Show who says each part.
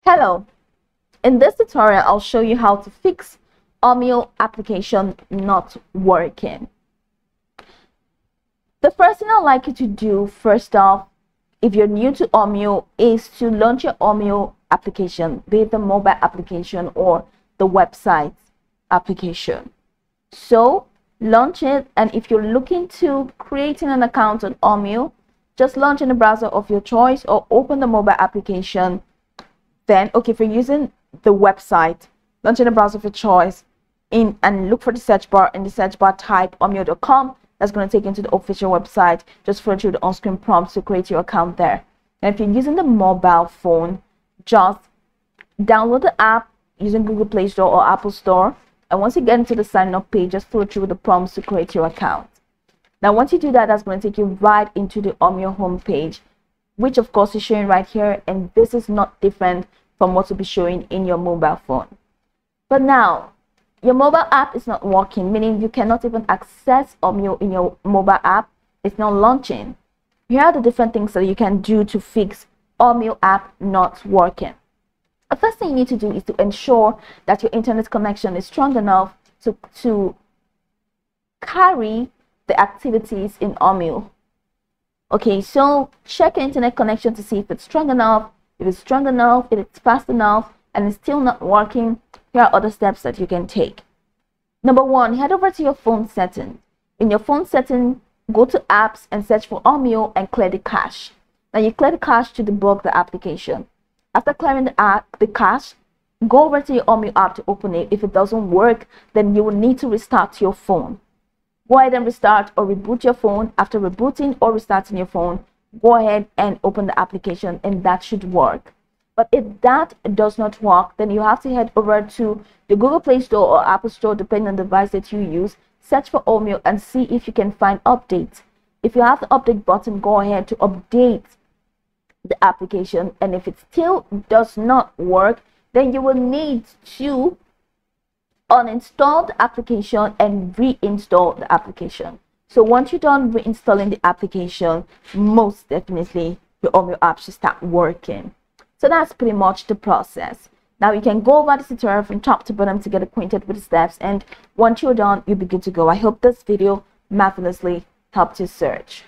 Speaker 1: Hello, in this tutorial I'll show you how to fix Omio application not working. The first thing I'd like you to do first off, if you're new to Omio, is to launch your Omio application, be it the mobile application or the website application. So launch it, and if you're looking to creating an account on Omio, just launch in the browser of your choice or open the mobile application. Then, okay, if you're using the website, launch in the browser of your choice and look for the search bar. In the search bar, type omio.com. That's going to take you to the official website. Just follow through the on-screen prompts to create your account there. And if you're using the mobile phone, just download the app using Google Play Store or Apple Store. And once you get into the sign up page, just follow through the prompts to create your account. Now, once you do that, that's going to take you right into the Omio homepage, which of course is showing right here, and this is not different from what will be showing in your mobile phone. But now your mobile app is not working, meaning you cannot even access Omio in your mobile app. It's not launching. Here are the different things that you can do to fix Omio app not working. The first thing you need to do is to ensure that your internet connection is strong enough to carry the activities in Omio. Okay, so check your internet connection to see if it's strong enough. If it's strong enough, if it's fast enough, and it's still not working, here are other steps that you can take. Number one, head over to your phone setting. In your phone setting, go to apps and search for Omio and clear the cache. Now you clear the cache to debug the application. After clearing the cache, go over to your Omio app to open it. If it doesn't work, then you will need to restart your phone. Go ahead and restart or reboot your phone. After rebooting or restarting your phone, go ahead and open the application, and that should work. But if that does not work, then you have to head over to the Google Play Store or Apple Store, depending on the device that you use. Search for Omio and see if you can find updates. If you have the update button, go ahead to update the application, and if it still does not work, then you will need to uninstall the application and reinstall the application. So once you're done reinstalling the application, most definitely your Omio app should start working. So that's pretty much the process. Now you can go over the tutorial from top to bottom to get acquainted with the steps, and once you're done, you'll be good to go. I hope this video marvelously helped you search.